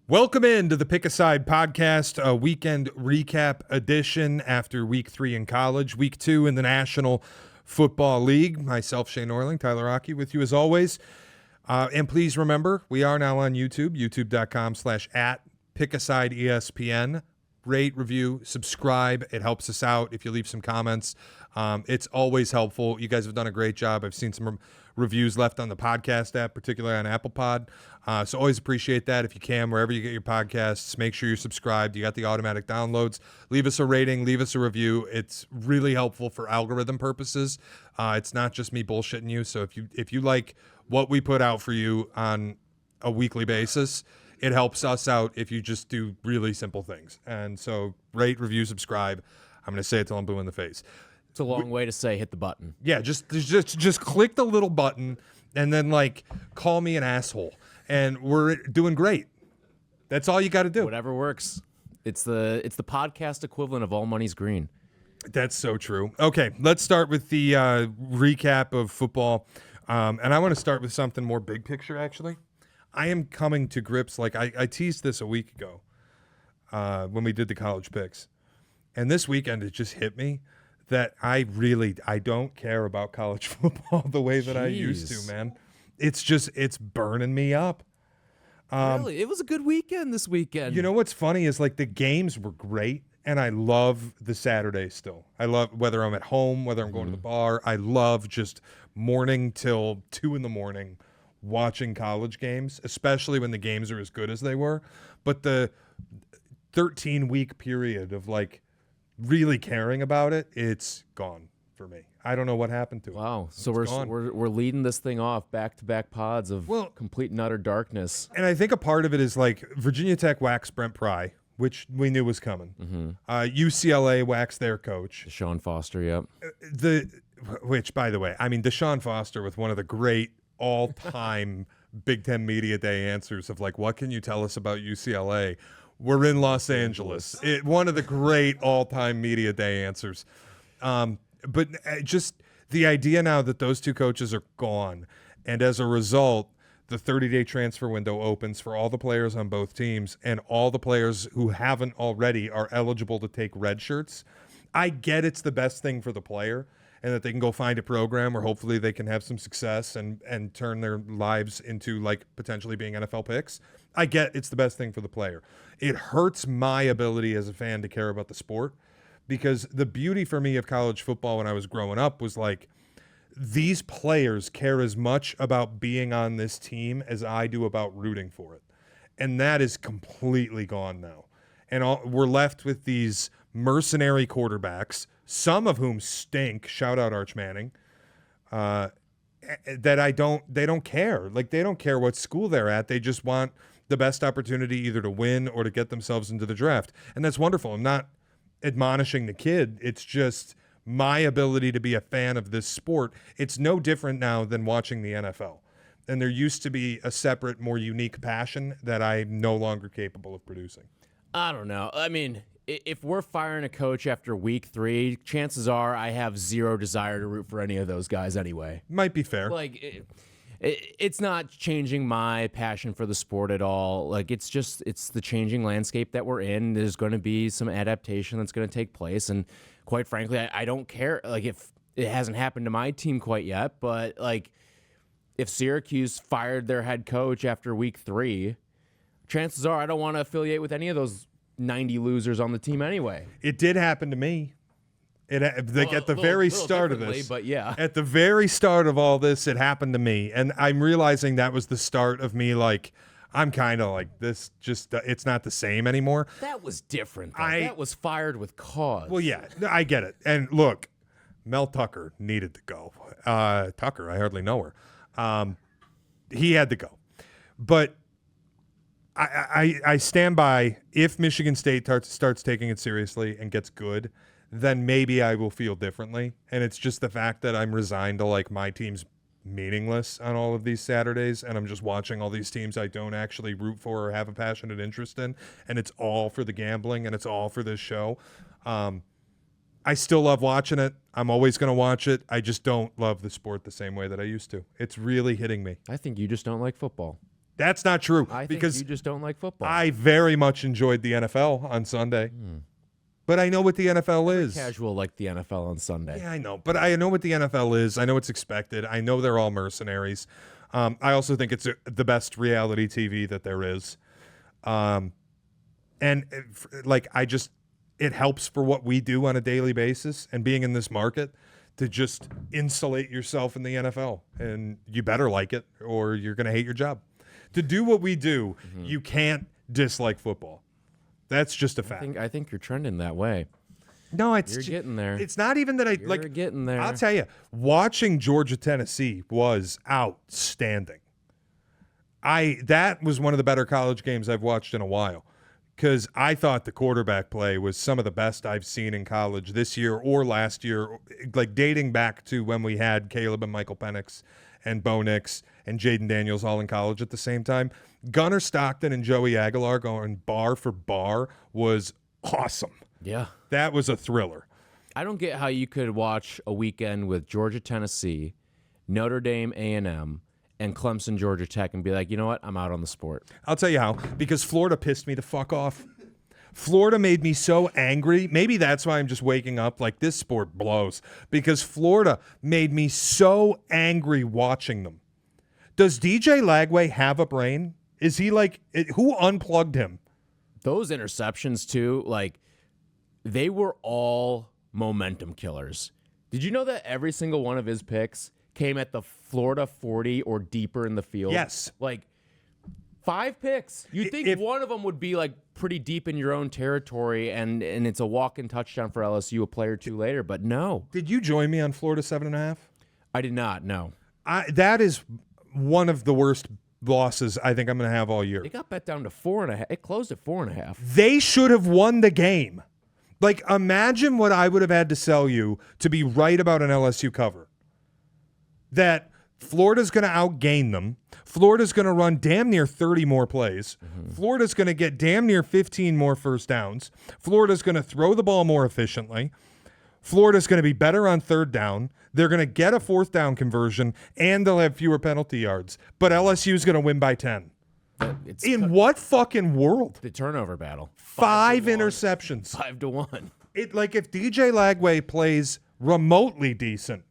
Welcome into the Pick a Side podcast, a weekend recap edition after week 3 in college, week 2 in the National Football League. Myself, Shea Norling, Tyler Rocky with you as always. And please remember, we are now on YouTube, youtube.com/@PickAsideESPN. Rate, review, subscribe. It helps us out if you leave some comments. It's always helpful. You guys have done a great job. I've seen some reviews left on the podcast app, particularly on Apple Pod. So always appreciate that. If you can, wherever you get your podcasts, make sure you're subscribed. You got the automatic downloads. Leave us a rating. Leave us a review. It's really helpful for algorithm purposes. It's not just me bullshitting you. So if you like what we put out for you on a weekly basis, it helps us out if you just do really simple things. And so rate, review, subscribe. I'm going to say it till I'm blue in the face. It's a long way to say hit the button. Yeah, just click the little button and then call me an asshole. And we're doing great. That's all you got to do. Whatever works. It's the podcast equivalent of All Money's Green. That's so true. Okay, let's start with the recap of football. And I want to start with something more big picture, actually. I am coming to grips, I teased this a week ago when we did the college picks. And this weekend, it just hit me that I don't care about college football the way that I used to, man. It's burning me up. Really? It was a good weekend this weekend. You know what's funny is the games were great, and I love the Saturday still. I love whether I'm at home, whether I'm going to the bar. I love just morning till 2 a.m. watching college games, especially when the games are as good as they were. But the 13-week period of really caring about it, it's gone for me. I don't know what happened to it. Wow. So we're leading this thing off back-to-back pods of complete and utter darkness. And I think a part of it is Virginia Tech waxed Brent Pry, which we knew was coming. UCLA waxed their coach. Deshaun Foster, yep. Which, by the way, Deshaun Foster with one of the great all-time Big Ten Media Day answers of what can you tell us about UCLA? We're in Los Angeles. One of the great all-time Media Day answers. But just the idea now that those two coaches are gone, and as a result, the 30-day transfer window opens for all the players on both teams, and all the players who haven't already are eligible to take red shirts. I get it's the best thing for the player, and that they can go find a program where hopefully they can have some success and turn their lives into potentially being NFL picks. I get it's the best thing for the player. It hurts my ability as a fan to care about the sport, because the beauty for me of college football when I was growing up was these players care as much about being on this team as I do about rooting for it. And that is completely gone now. And we're left with these mercenary quarterbacks, some of whom stink, shout out Arch Manning, that they don't care. They don't care what school they're at. They just want the best opportunity either to win or to get themselves into the draft. And that's wonderful. I'm not admonishing the kid. It's just my ability to be a fan of this sport. It's no different now than watching the NFL. And there used to be a separate, more unique passion that I'm no longer capable of producing. I don't know. If we're firing a coach after week 3, chances are I have zero desire to root for any of those guys anyway. Might be fair. It's not changing my passion for the sport at all. It's the changing landscape that we're in. There's going to be some adaptation that's going to take place. And quite frankly, I don't care. If it hasn't happened to my team quite yet, but if Syracuse fired their head coach after week 3, chances are I don't want to affiliate with any of those 90 losers on the team anyway. It did happen to me. At the very start of this, but yeah, at the very start of all this, it happened to me, and I'm realizing that was the start of me. I'm kind of this. Just it's not the same anymore. That was different. That was fired with cause. Well, yeah, I get it. And look, Mel Tucker needed to go. Tucker, I hardly know her. He had to go, but I stand by. If Michigan State starts taking it seriously and gets good, then maybe I will feel differently. And it's just the fact that I'm resigned to my team's meaningless on all of these Saturdays, and I'm just watching all these teams I don't actually root for or have a passionate interest in, and it's all for the gambling and it's all for this show. I still love watching it. I'm always going to watch it. I just don't love the sport the same way that I used to. It's really hitting me. I think you just don't like football. That's not true. I think because you just don't like football. I very much enjoyed the NFL on Sunday. But I know what the NFL is. Casual like the NFL on Sunday. Yeah, I know. But I know what the NFL is. I know it's expected. I know they're all mercenaries. I also think it's the best reality TV that there is. It helps for what we do on a daily basis and being in this market to just insulate yourself in the NFL. And you better like it or you're going to hate your job. To do what we do, you can't dislike football. That's just a fact. I think you're trending that way. No, You're getting there. It's not even that You're getting there. I'll tell you, watching Georgia Tennessee was outstanding. That was one of the better college games I've watched in a while because I thought the quarterback play was some of the best I've seen in college this year or last year, like dating back to when we had Caleb and Michael Penix and Bo Nix and Jaden Daniels all in college at the same time. Gunnar Stockton and Joey Aguilar going bar for bar was awesome. Yeah. That was a thriller. I don't get how you could watch a weekend with Georgia, Tennessee, Notre Dame, A&M, and Clemson, Georgia Tech and be like, you know what? I'm out on the sport. I'll tell you how. Because Florida pissed me the fuck off. Florida made me so angry. Maybe that's why I'm just waking up like this sport blows. Because Florida made me so angry watching them. Does DJ Lagway have a brain? Is he who unplugged him? Those interceptions too, they were all momentum killers. Did you know that every single one of his picks came at the Florida 40 or deeper in the field? Yes. 5 picks. You'd think one of them would be pretty deep in your own territory and it's a walk-in touchdown for LSU a play or two later, but no. Did you join me on Florida 7.5? I did not, no. That is one of the worst losses I think I'm going to have all year. It got bet down to 4.5. It closed at 4.5. They should have won the game. Imagine what I would have had to sell you to be right about an LSU cover. That Florida's going to outgain them. Florida's going to run damn near 30 more plays. Florida's going to get damn near 15 more first downs. Florida's going to throw the ball more efficiently. Florida's going to be better on third down. They're going to get a fourth down conversion, and they'll have fewer penalty yards. But LSU's going to win by 10. In what fucking world? The turnover battle. 5 interceptions. 5-1. If DJ Lagway plays remotely decent,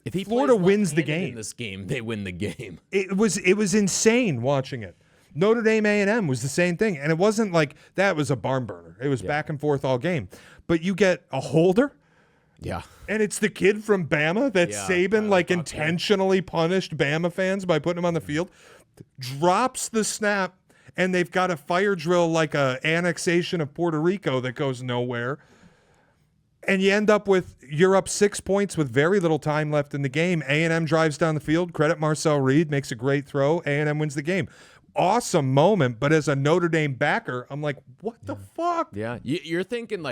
if he Florida wins the game. In this game, they win the game. It was insane watching it. Notre Dame A&M was the same thing, and it wasn't like that was a barn burner. It was back and forth all game. But you get a holder. Yeah. And it's the kid from Bama that Saban intentionally punished Bama fans by putting him on the field. Drops the snap, and they've got a fire drill like a annexation of Puerto Rico that goes nowhere. And you end up with you're up 6 points with very little time left in the game. A&M drives down the field. Credit Marcel Reed, makes a great throw. A&M wins the game. Awesome moment, but as a Notre Dame backer, I'm like, what the fuck? Yeah, you're thinking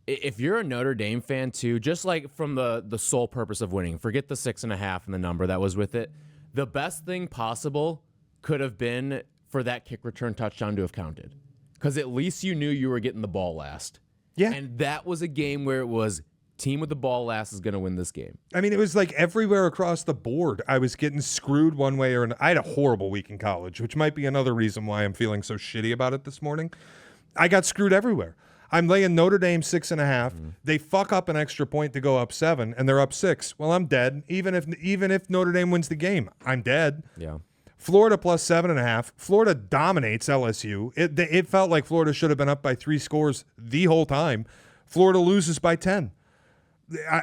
if you're a Notre Dame fan too, just from the sole purpose of winning, forget the 6.5 and the number that was with it. The best thing possible could have been for that kick return touchdown to have counted, because at least you knew you were getting the ball last. Yeah, and that was a game where it was team with the ball last is going to win this game. I mean, it was everywhere across the board. I was getting screwed one way or another. I had a horrible week in college, which might be another reason why I'm feeling so shitty about it this morning. I got screwed everywhere. I'm laying Notre Dame 6.5. They fuck up an extra point to go up 7, and they're up 6. Well, I'm dead. Even if Notre Dame wins the game, I'm dead. Yeah. Florida plus 7.5. Florida dominates LSU. It felt like Florida should have been up by 3 scores the whole time. Florida loses by 10.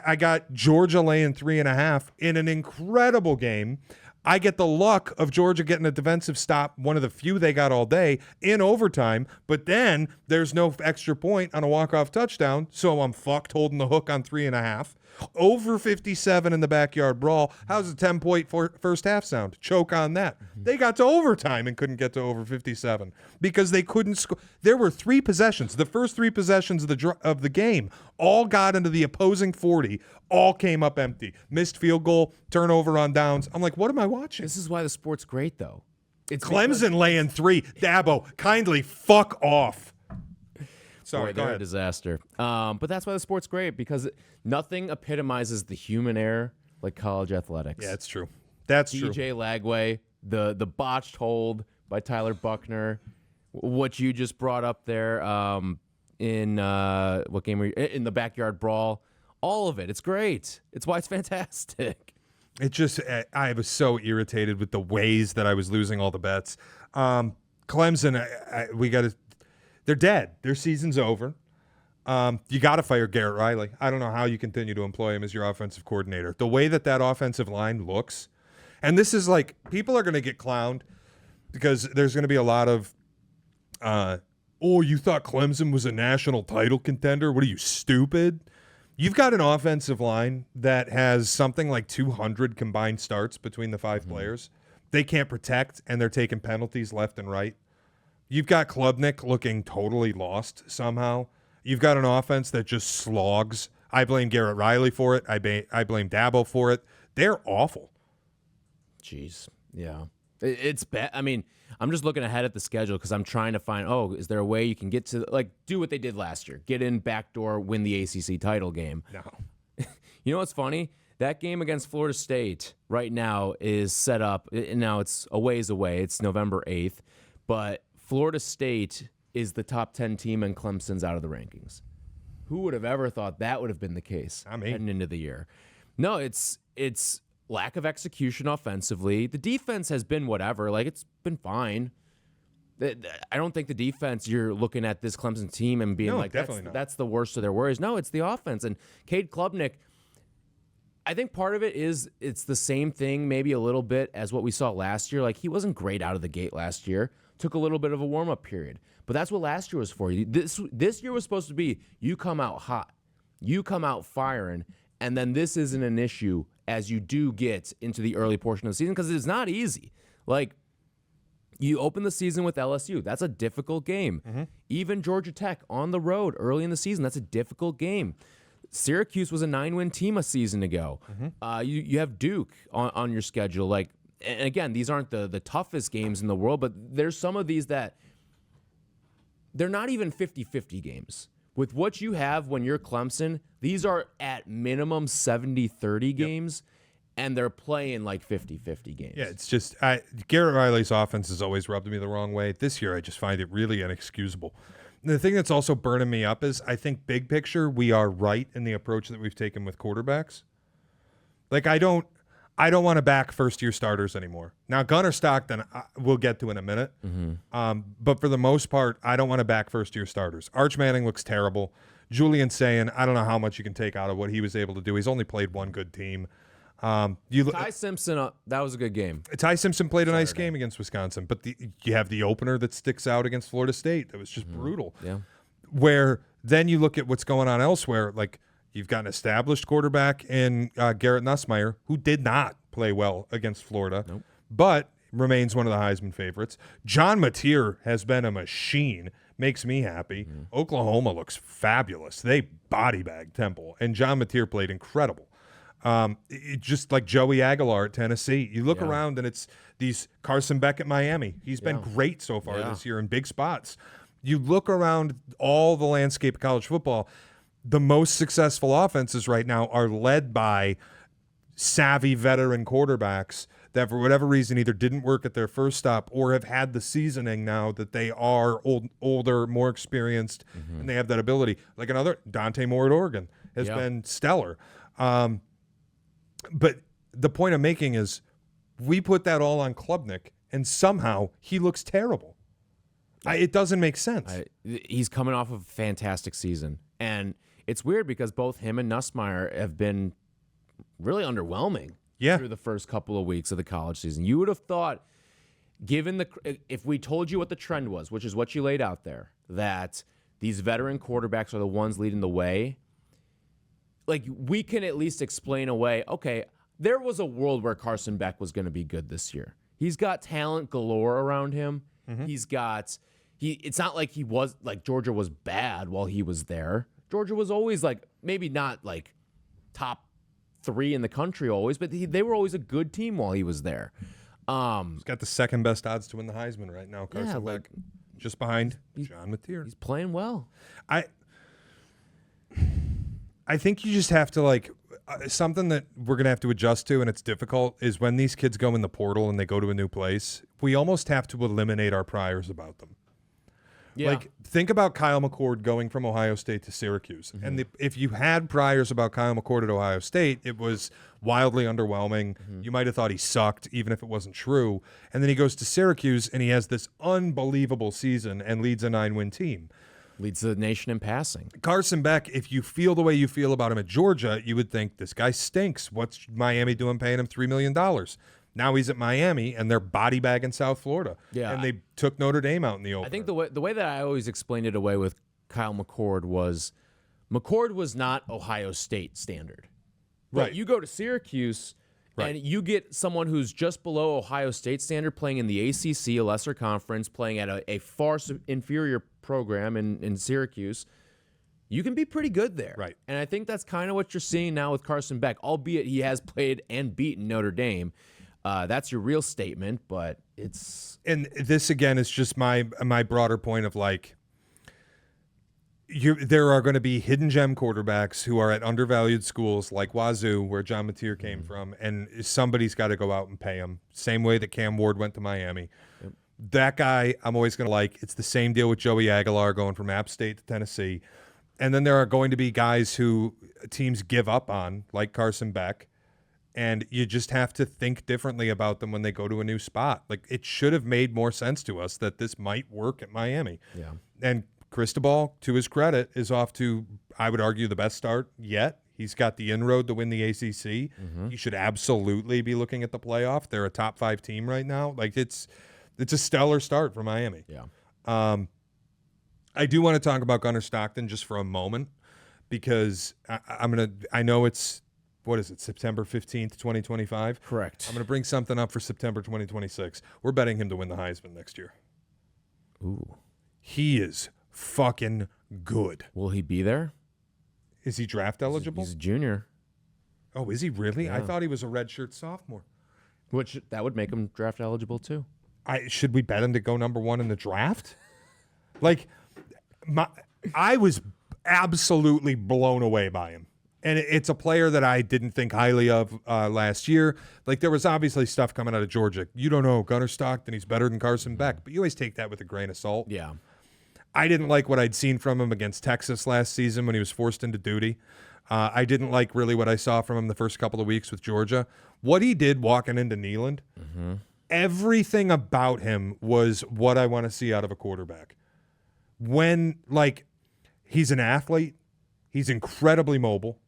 I got Georgia laying 3.5 in an incredible game. I get the luck of Georgia getting a defensive stop, one of the few they got all day, in overtime, but then there's no extra point on a walk-off touchdown, so I'm fucked holding the hook on 3.5. Over 57 in the backyard brawl. How's a 10-point first half sound? Choke on that. They got to overtime and couldn't get to over 57 because they couldn't score. There were 3 possessions. The first 3 possessions of the game all got into the opposing 40, all came up empty. Missed field goal, turnover on downs. I'm like, what am I watching? This is why the sport's great, though. It's Clemson laying 3. Dabo, kindly fuck off. Sorry, Boy, they're a disaster. But that's why the sport's great, because nothing epitomizes the human error like college athletics. Yeah, it's true. That's true. DJ Lagway the botched hold by Tyler Buckner, what you just brought up there in what game were you in the backyard brawl, all of it. It's great. It's why it's fantastic. It just, I was so irritated with the ways that I was losing all the bets. Clemson, we got to, they're dead. Their season's over. You got to fire Garrett Riley. I don't know how you continue to employ him as your offensive coordinator. The way that offensive line looks, and this is like, people are going to get clowned because there's going to be a lot of, oh, you thought Clemson was a national title contender? What are you, stupid? You've got an offensive line that has something like 200 combined starts between the 5 players. They can't protect, and they're taking penalties left and right. You've got Klubnik looking totally lost somehow. You've got an offense that just slogs. I blame Garrett Riley for it. I blame Dabo for it. They're awful. Jeez. Yeah. It's bad. I mean, I'm just looking ahead at the schedule because I'm trying to find, is there a way you can get to, like, do what they did last year? Get in, backdoor, win the ACC title game. No. You know what's funny? That game against Florida State right now is set up. Now it's a ways away. It's November 8th. But Florida State is the top 10 team and Clemson's out of the rankings. Who would have ever thought that would have been the case heading into the year? No, it's lack of execution offensively. The defense has been whatever. Like, it's been fine. I don't think the defense, you're looking at this Clemson team and being like, that's the worst of their worries. No, it's the offense. And Cade Klubnik, I think part of it is it's the same thing maybe a little bit as what we saw last year. Like, he wasn't great out of the gate last year. Took a little bit of a warm-up period. But that's what last year was for. This year was supposed to be you come out hot. You come out firing. And then this isn't an issue as you do get into the early portion of the season because it's not easy. Like, you open the season with LSU. That's a difficult game. Mm-hmm. Even Georgia Tech on the road early in the season, that's a difficult game. Syracuse was a 9-win team a season ago. Mm-hmm. You have Duke on your schedule. Like, and again, these aren't the toughest games in the world, but there's some of these that they're not even 50-50 games. With what you have when you're Clemson, these are at minimum 70-30 games, and they're playing like 50-50 games. Yeah, it's just Garrett Riley's offense has always rubbed me the wrong way. This year, I just find it really inexcusable. And the thing that's also burning me up is I think big picture, we are right in the approach that we've taken with quarterbacks. Like, I don't want to back first-year starters anymore. Now, Gunnar Stockton, we'll get to in a minute. Mm-hmm. But for the most part, I don't want to back first-year starters. Arch Manning looks terrible. Julian Sayin, I don't know how much you can take out of what he was able to do. He's only played one good team. Ty Simpson, that was a good game. Ty Simpson played a nice game against Wisconsin, but you have the opener that sticks out against Florida State. That was just brutal. Yeah. Where then you look at what's going on elsewhere, like, you've got an established quarterback in Garrett Nussmeier, who did not play well against Florida, but remains one of the Heisman favorites. John Mateer has been a machine, makes me happy. Oklahoma looks fabulous. They body bagged Temple, and John Mateer played incredible. Just like Joey Aguilar at Tennessee. You look around, and it's these Carson Beck at Miami. He's been great so far this year in big spots. You look around all the landscape of college football, the most successful offenses right now are led by savvy veteran quarterbacks that for whatever reason either didn't work at their first stop or have had the seasoning now that they are older, more experienced, and they have that ability. Like another, Dante Moore at Oregon has been stellar. But the point I'm making is we put that all on Klubnik, and somehow he looks terrible. It doesn't make sense. He's coming off of a fantastic season, and it's weird because both him and Nussmeier have been really underwhelming through the first couple of weeks of the college season. You would have thought, given if we told you what the trend was, which is what you laid out there, that these veteran quarterbacks are the ones leading the way, like, we can at least explain away, okay, there was a world where Carson Beck was going to be good this year. He's got talent galore around him. He's got it's not like he was like Georgia was bad while he was there. Georgia was always like maybe not like top 3 in the country always, but they were always a good team while he was there. He's got the second best odds to win the Heisman right now, Carson Beck, just behind John Mateer. He's playing well. I think you just have to, like, something that we're going to have to adjust to, and it's difficult, is when these kids go in the portal and they go to a new place, we almost have to eliminate our priors about them. Yeah. Like, think about Kyle McCord going from Ohio State to Syracuse. Mm-hmm. And if you had priors about Kyle McCord at Ohio State, it was wildly underwhelming. Mm-hmm. You might have thought he sucked, even if it wasn't true. And then he goes to Syracuse, and he has this unbelievable season and leads a 9-win team. Leads the nation in passing. Carson Beck, if you feel the way you feel about him at Georgia, you would think this guy stinks. What's Miami doing paying him $3 million? Now he's at Miami, and they're body bagging South Florida. Yeah. And they took Notre Dame out in the opener. I think the way that I always explained it away with Kyle McCord was not Ohio State standard. But Right. you go to Syracuse Right. and you get someone who's just below Ohio State standard playing in the ACC, a lesser conference, playing at a far inferior program in Syracuse. You can be pretty good there. Right. And I think that's kind of what you're seeing now with Carson Beck, albeit he has played and beaten Notre Dame. That's your real statement, but it's... And this, again, is just my broader point of, like, there are going to be hidden gem quarterbacks who are at undervalued schools like Wazoo, where John Mateer came from, and somebody's got to go out and pay him. Same way that Cam Ward went to Miami. Yep. That guy I'm always going to like. It's the same deal with Joey Aguilar going from App State to Tennessee. And then there are going to be guys who teams give up on, like Carson Beck, and you just have to think differently about them when they go to a new spot. Like, it should have made more sense to us that this might work at Miami. Yeah. And Cristobal, to his credit, is off to, I would argue, the best start yet. He's got the inroad to win the ACC. He should absolutely be looking at the playoff. They're a top 5 team right now. Like, it's a stellar start for Miami. Yeah. I do want to talk about Gunnar Stockton just for a moment, because I know it's, what is it, September 15th, 2025? Correct. I'm going to bring something up for September 2026. We're betting him to win the Heisman next year. Ooh. He is fucking good. Will he be there? Is he draft eligible? He's a junior. Oh, is he really? Yeah. I thought he was a redshirt sophomore. Which that would make him draft eligible too. Should we bet him to go number 1 in the draft? Like, I was absolutely blown away by him. And it's a player that I didn't think highly of last year. Like, there was obviously stuff coming out of Georgia. You don't know Gunnar Stockton, he's better than Carson Beck. But you always take that with a grain of salt. Yeah. I didn't like what I'd seen from him against Texas last season when he was forced into duty. I didn't like really what I saw from him the first couple of weeks with Georgia. What he did walking into Neyland, everything about him was what I want to see out of a quarterback. When, like, he's an athlete, he's incredibly mobile.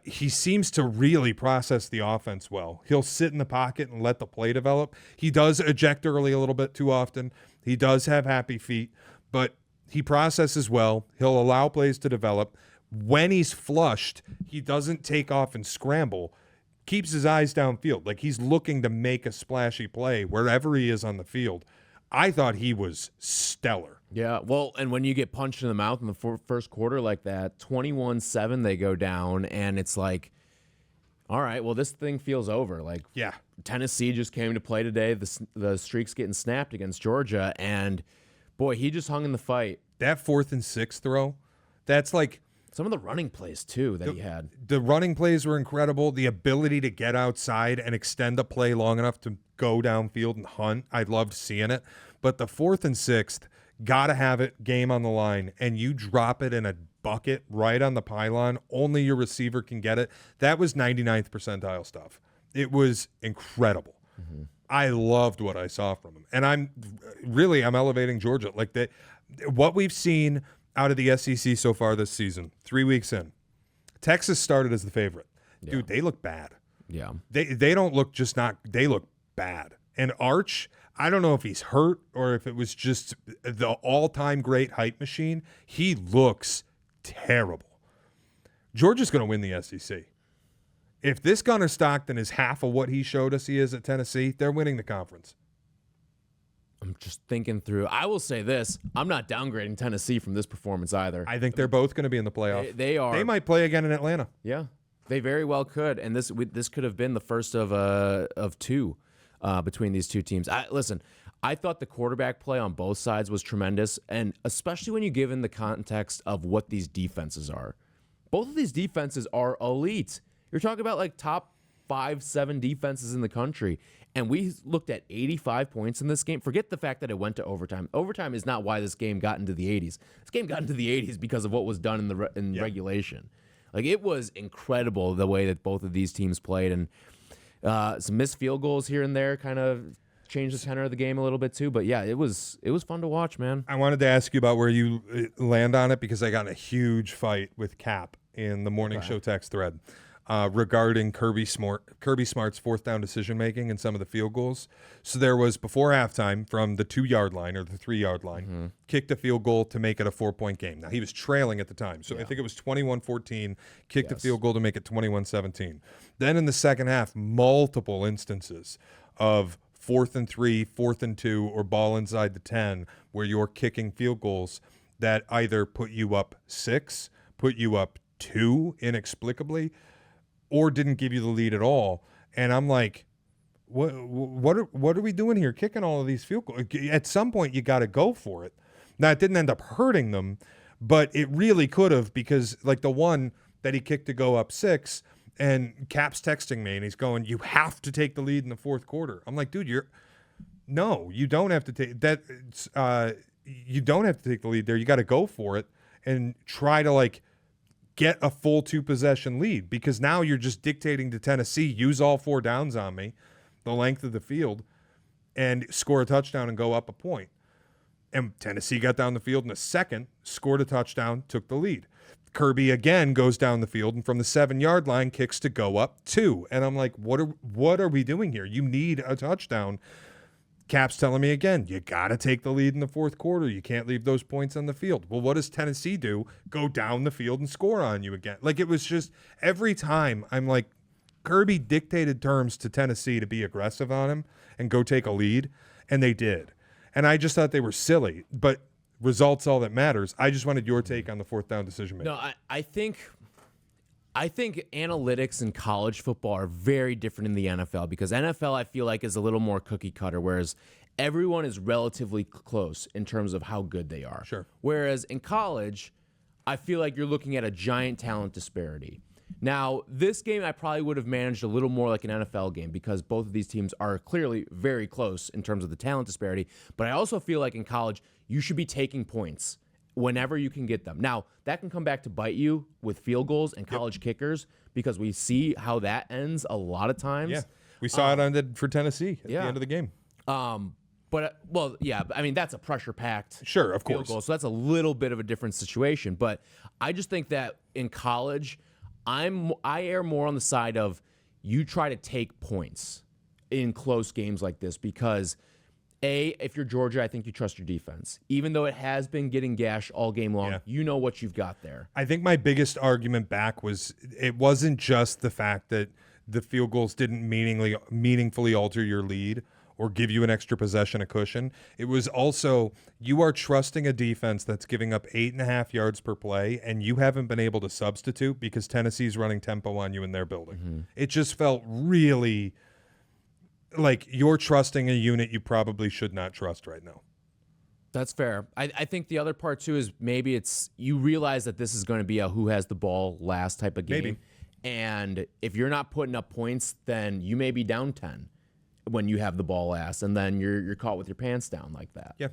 He seems to really process the offense well. He'll sit in the pocket and let the play develop. He does eject early a little bit too often. He does have happy feet, but he processes well. He'll allow plays to develop. When he's flushed, he doesn't take off and scramble. Keeps his eyes downfield. Like, he's looking to make a splashy play wherever he is on the field. I thought he was stellar. Yeah, well, and when you get punched in the mouth in the first quarter like that, 21-7, they go down, and it's like, all right, well, this thing feels over. Like, Yeah. Tennessee just came to play today. The streak's getting snapped against Georgia, and, boy, he just hung in the fight. That 4th and 6 throw, that's like, some of the running plays, too, that he had. the running plays were incredible. The ability to get outside and extend a play long enough to go downfield and hunt, I loved seeing it. But the 4th and 6th, got to have it, game on the line, and you drop it in a bucket right on the pylon. Only your receiver can get it. That was 99th percentile stuff. It was incredible. I loved what I saw from him. And I'm elevating Georgia. Like, that, what we've seen out of the SEC so far this season, 3 weeks in, Texas started as the favorite. Dude, they look bad. Yeah. They don't look just not, they look bad. And Arch, I don't know if he's hurt or if it was just the all-time great hype machine. He looks terrible. Georgia's going to win the SEC. If this Gunnar Stockton is half of what he showed us he is at Tennessee, they're winning the conference. I'm just thinking through. I will say this. I'm not downgrading Tennessee from this performance either. I think they're both going to be in the playoff. They are. They might play again in Atlanta. Yeah, they very well could. And this could have been the first of two between these two teams. Listen, I thought the quarterback play on both sides was tremendous, and especially when you give in the context of what these defenses are. both of these defenses are elite. You're talking about like top 5-7 defenses in the country. And we looked at 85 points in this game. Forget the fact that it went to overtime. Overtime is not why this game got into the 80s. This game got into the 80s because of what was done in regulation. Like, it was incredible the way that both of these teams played. And some missed field goals here and there kind of changed the tenor of the game a little bit too. But yeah, it was fun to watch, man. I wanted to ask you about where you land on it because I got in a huge fight with Cap in the morning show text thread regarding Kirby Smart's 4th down decision making and some of the field goals. So there was, before halftime, from the 2-yard line or the 3-yard line, kicked a field goal to make it a 4-point game. Now, he was trailing at the time, so I think it was 21-14, kicked a field goal to make it 21-17. Then in the second half, multiple instances of 4th and 3, 4th and 2, or ball inside the 10, where you're kicking field goals that either put you up 6, put you up 2 inexplicably, or didn't give you the lead at all. And I'm like, what are we doing here? Kicking all of these field goals. At some point, you got to go for it. Now, it didn't end up hurting them, but it really could have, because like the one that he kicked to go up 6, and Cap's texting me, and he's going, you have to take the lead in the 4th quarter. I'm like, dude, no, you don't have to take that. You don't have to take the lead there. You got to go for it and try to like get a full 2-possession lead, because now you're just dictating to Tennessee, use all 4 downs on me, the length of the field, and score a touchdown and go up a point. And Tennessee got down the field in a second, scored a touchdown, took the lead. Kirby again goes down the field and from the 7-yard line kicks to go up 2. And I'm like, what are we doing here? You need a touchdown. Cap's telling me again, you got to take the lead in the 4th quarter. You can't leave those points on the field. Well, what does Tennessee do? Go down the field and score on you again. Like, it was just every time I'm like, Kirby dictated terms to Tennessee to be aggressive on him and go take a lead, and they did. And I just thought they were silly, but results all that matters. I just wanted your take on the 4th down decision making. No, I think analytics in college football are very different in the NFL, because NFL, I feel like, is a little more cookie cutter, whereas everyone is relatively close in terms of how good they are. Sure. Whereas in college, I feel like you're looking at a giant talent disparity. Now, this game I probably would have managed a little more like an NFL game, because both of these teams are clearly very close in terms of the talent disparity. But I also feel like in college, you should be taking points whenever you can get them. Now, that can come back to bite you with field goals and college kickers, because we see how that ends a lot of times. Yeah, we saw it ended for Tennessee at the end of the game. I mean, that's a pressure-packed Sure, of field course. goal, so that's a little bit of a different situation. But I just think that in college, I err more on the side of you try to take points in close games like this, because if you're Georgia, I think you trust your defense. Even though it has been getting gashed all game long, you know what you've got there. I think my biggest argument back was it wasn't just the fact that the field goals didn't meaningfully alter your lead or give you an extra possession, a cushion. It was also, you are trusting a defense that's giving up 8.5 yards per play, and you haven't been able to substitute because Tennessee's running tempo on you in their building. Mm-hmm. It just felt really like you're trusting a unit you probably should not trust right now. That's fair. I think the other part, too, is maybe it's you realize that this is going to be a who has the ball last type of game. Maybe. And if you're not putting up points, then you may be down 10 when you have the ball last, and then you're caught with your pants down like that. Yeah.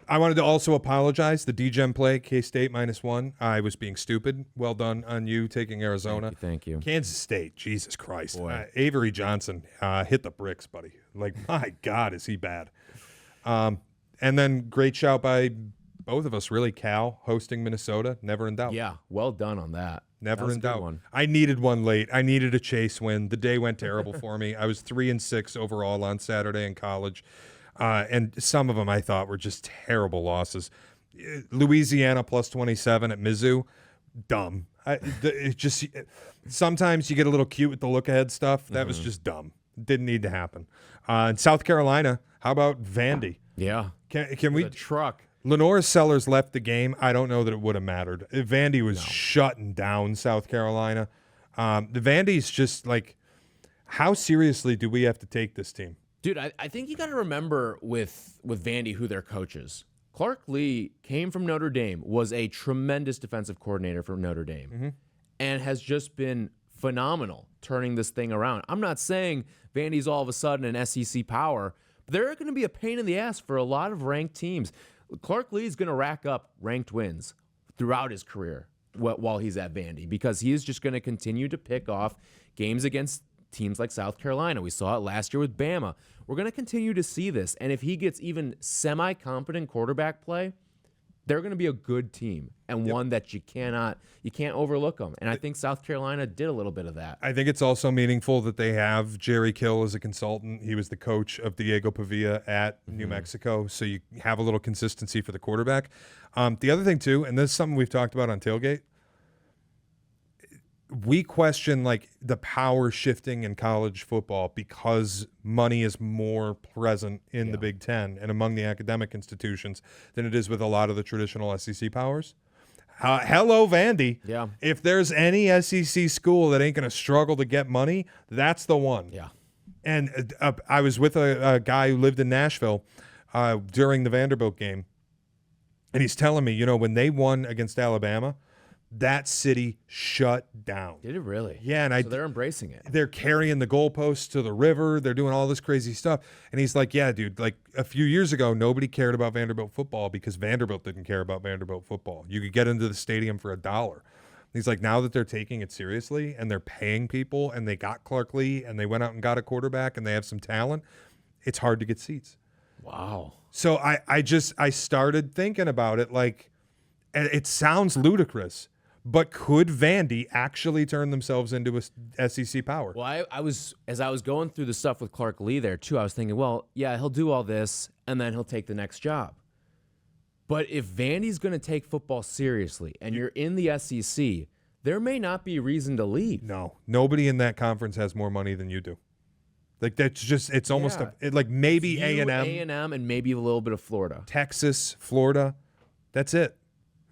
I wanted to also apologize. The D-Gem play, K-State -1. I was being stupid. Well done on you taking Arizona. Thank you. Kansas State, Jesus Christ. Avery Johnson hit the bricks, buddy. Like, my God, is he bad. And then great shout by both of us, really. Cal hosting Minnesota, never in doubt. Yeah, well done on that. Never in doubt. One. I needed one late. I needed a chase win. The day went terrible for me. I was 3-6 overall on Saturday in college. And some of them I thought were just terrible losses. Louisiana +27 at Mizzou, dumb. Sometimes you get a little cute with the look-ahead stuff. That was just dumb. Didn't need to happen. In South Carolina, how about Vandy? Yeah. Can we? The truck. Lenore Sellers left the game. I don't know that it would have mattered. Vandy was shutting down South Carolina. The Vandy's just like, how seriously do we have to take this team? Dude, I think you got to remember with Vandy who their coach is. Clark Lee came from Notre Dame, was a tremendous defensive coordinator for Notre Dame, and has just been phenomenal turning this thing around. I'm not saying Vandy's all of a sudden an SEC power, but they're going to be a pain in the ass for a lot of ranked teams. Clark Lee is going to rack up ranked wins throughout his career while he's at Vandy, because he is just going to continue to pick off games against teams like South Carolina. We saw it last year with Bama. We're going to continue to see this. And if he gets even semi-competent quarterback play, they're going to be a good team and one that you can't overlook them. And I think South Carolina did a little bit of that. I think it's also meaningful that they have Jerry Kill as a consultant. He was the coach of Diego Pavia at New Mexico, so you have a little consistency for the quarterback. The other thing, too, and this is something we've talked about on Tailgate, we question like the power shifting in college football because money is more present in the Big Ten and among the academic institutions than it is with a lot of the traditional SEC powers. Hello, Vandy. Yeah. If there's any SEC school that ain't going to struggle to get money, that's the one. Yeah. And I was with a guy who lived in Nashville during the Vanderbilt game, and he's telling me, when they won against Alabama, that city shut down. Did it really? Yeah, and so they're embracing it. They're carrying the goalposts to the river. They're doing all this crazy stuff. And he's like, yeah, dude, like a few years ago, nobody cared about Vanderbilt football because Vanderbilt didn't care about Vanderbilt football. You could get into the stadium for $1. He's like, now that they're taking it seriously and they're paying people and they got Clark Lee and they went out and got a quarterback and they have some talent, it's hard to get seats. Wow. So I started thinking about it like, it sounds ludicrous, but could Vandy actually turn themselves into a SEC power? Well, as I was going through the stuff with Clark Lee there too, I was thinking, well, yeah, he'll do all this and then he'll take the next job. But if Vandy's going to take football seriously and you're in the SEC, there may not be reason to leave. No, nobody in that conference has more money than you do. Like that's just, it's almost like maybe A&M, and maybe a little bit of Florida, Texas, Florida. That's it.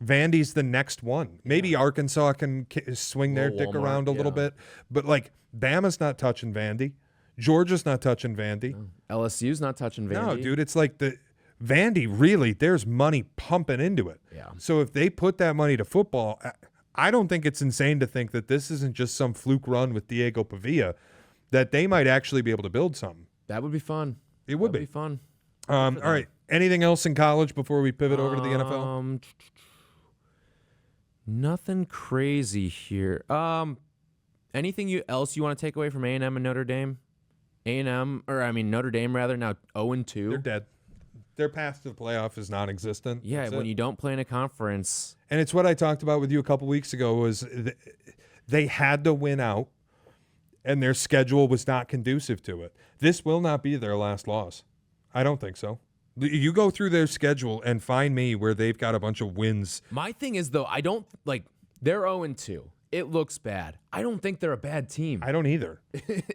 Vandy's the next one. Maybe Arkansas can swing their dick around a little bit, but like Bama's not touching Vandy. Georgia's not touching Vandy. LSU's not touching Vandy. No, dude, it's like the Vandy really, there's money pumping into it. Yeah. So if they put that money to football, I don't think it's insane to think that this isn't just some fluke run with Diego Pavia, that they might actually be able to build something. That would be fun. It would be fun. All right. Anything else in college before we pivot over to the NFL? Nothing crazy here. Anything else you want to take away from A&M and Notre Dame? Notre Dame rather, now 0-2. They're dead. Their path to the playoff is non-existent. Yeah, That's when it. you don't play in a conference. And it's what I talked about with you a couple weeks ago was they had to win out, and their schedule was not conducive to it. This will not be their last loss. I don't think so. You go through their schedule and find me where they've got a bunch of wins. My thing is, though, I don't like they're 0-2. It looks bad. I don't think they're a bad team. I don't either.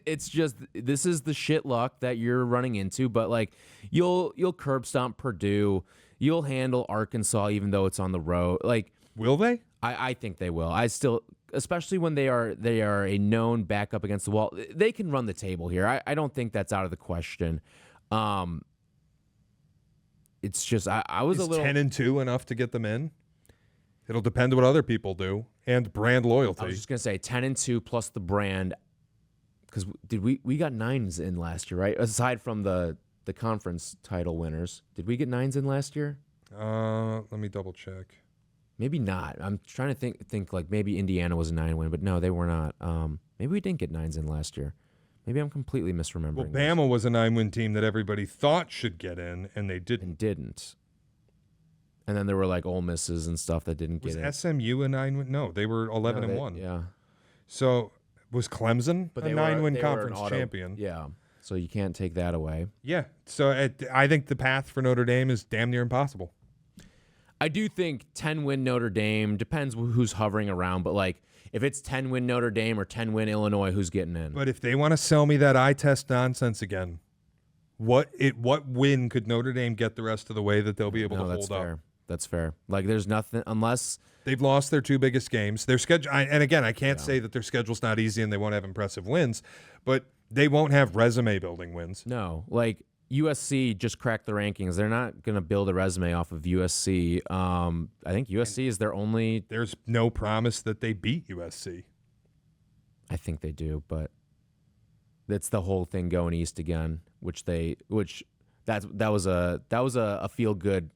It's just this is the shit luck that you're running into. But like you'll curb stomp Purdue. You'll handle Arkansas even though it's on the road. Like Will they? I think they will. I still, especially when they are a known backup against the wall. They can run the table here. I don't think that's out of the question. It's just I was Is a little 10-2 enough to get them in? It'll depend on what other people do and brand loyalty. I was just gonna say 10-2 plus the brand, because we got 9s in last year, right? Aside from the conference title winners, did we get 9s in last year? Let me double check. Maybe not. I'm trying to think like maybe Indiana was a 9 win, but no, they were not. Maybe we didn't get 9s in last year. Maybe I'm completely misremembering. Well, Bama was a 9-win team that everybody thought should get in, and they didn't. And didn't. And then there were like Ole Misses and stuff that didn't get in. Was SMU a 9-win? No, they were 11-1. Yeah. So was Clemson a 9-win conference champion? Yeah. So you can't take that away. Yeah. So I think the path for Notre Dame is damn near impossible. I do think 10-win Notre Dame, depends who's hovering around, but like if it's 10-win Notre Dame or 10-win Illinois, who's getting in? But if they want to sell me that eye test nonsense again, what win could Notre Dame get the rest of the way that they'll be able to hold up? That's fair. Like there's nothing unless they've lost their 2 biggest games. Their schedule, and again, I can't say that their schedule's not easy and they won't have impressive wins, but they won't have resume building wins. No, like USC just cracked the rankings. They're not going to build a resume off of USC. I think USC is their only. There's no promise that they beat USC. I think they do, but that's the whole thing going east again, that was a feel good.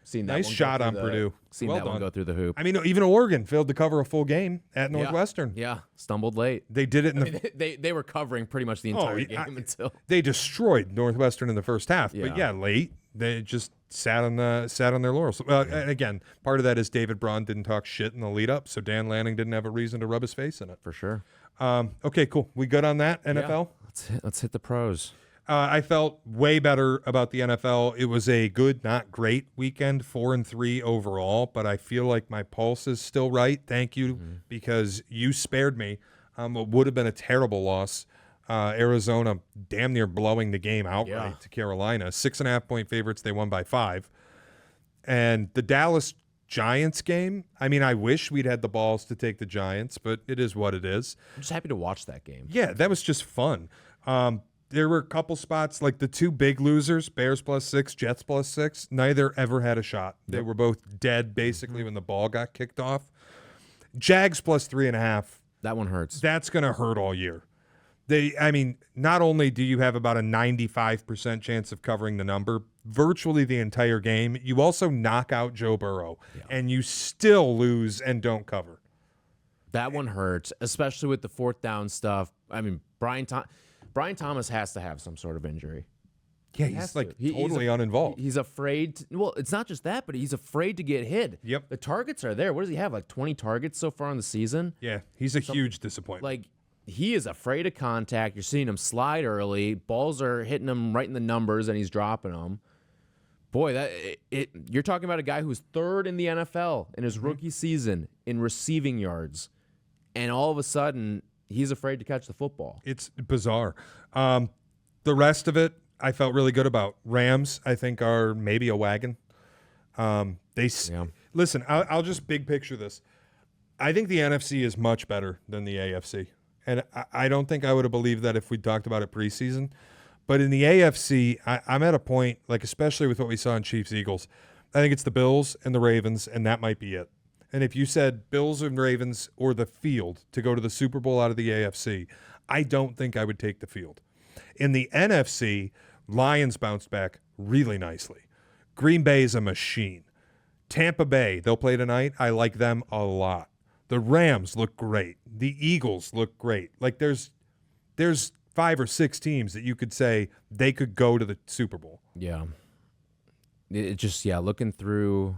Seeing that Nice shot on Purdue. Seeing Well that one done. go through the hoop. I mean, even Oregon failed to cover a full game at Northwestern. Yeah, stumbled late. They did it in the. They were covering pretty much the entire game until They destroyed Northwestern in the first half, but Yeah. late they just sat on their laurels. And again, part of that is David Braun didn't talk shit in the lead up, so Dan Lanning didn't have a reason to rub his face in it. for sure. Okay, cool. We good on that NFL? Yeah. Let's hit the pros. I felt way better about the NFL. It was a good, not great weekend, 4-3 overall, but I feel like my pulse is still right. Thank you, because you spared me. It would have been a terrible loss. Arizona damn near blowing the game outright to Carolina. 6.5-point favorites. They won by 5. And the Dallas Giants game, I mean, I wish we'd had the balls to take the Giants, but it is what it is. I'm just happy to watch that game. Yeah, that was just fun. There were a couple spots, like the two big losers, Bears +6, Jets +6. Neither ever had a shot. They were both dead basically when the ball got kicked off. Jags +3.5. That one hurts. That's going to hurt all year. Not only do you have about a 95% chance of covering the number, virtually the entire game, you also knock out Joe Burrow, and you still lose and don't cover. That one hurts, especially with the fourth down stuff. I mean, Brian Thomas has to have some sort of injury. Yeah, he's like totally uninvolved. He's afraid. Well, it's not just that, but he's afraid to get hit. Yep. The targets are there. What does he have? Like 20 targets so far in the season? Yeah, he's a huge disappointment. Like, he is afraid of contact. You're seeing him slide early. Balls are hitting him right in the numbers, and he's dropping them. Boy, you're talking about a guy who's third in the NFL in his rookie season in receiving yards, and all of a sudden he's afraid to catch the football. It's bizarre. The rest of it, I felt really good about. Rams, I think, are maybe a wagon. Listen, I'll just big picture this. I think the NFC is much better than the AFC. And I don't think I would have believed that if we talked about it preseason. But in the AFC, I'm at a point, like especially with what we saw in Chiefs-Eagles, I think it's the Bills and the Ravens, and that might be it. And if you said Bills and Ravens or the field to go to the Super Bowl out of the AFC, I don't think I would take the field. In the NFC, Lions bounced back really nicely. Green Bay is a machine. Tampa Bay, they'll play tonight. I like them a lot. The Rams look great. The Eagles look great. Like there's 5 or 6 teams that you could say they could go to the Super Bowl. Yeah. It just, looking through.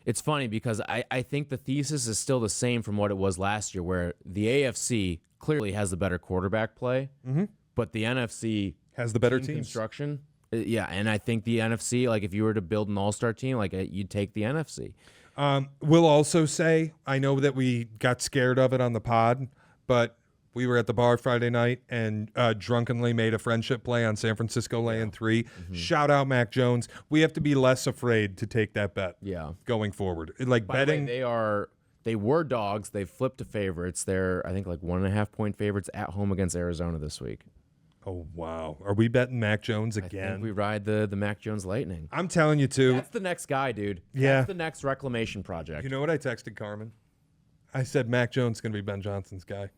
It's funny because I think the thesis is still the same from what it was last year, where the AFC clearly has the better quarterback play, but the NFC has the better team teams. Construction. Yeah, and I think the NFC, like if you were to build an all-star team, like you'd take the NFC. We'll also say, I know that we got scared of it on the pod, but we were at the bar Friday night and drunkenly made a friendship play on San Francisco laying 3. Shout out Mac Jones. We have to be less afraid to take that bet going forward. Like By betting. the way, they were dogs. They've flipped to favorites. They're, I think, like 1.5-point favorites at home against Arizona this week. Oh, wow. Are we betting Mac Jones again? I think we ride the Mac Jones Lightning. I'm telling you, too. That's the next guy, dude. Yeah. That's the next reclamation project. You know what I texted Carmen? I said Mac Jones is going to be Ben Johnson's guy.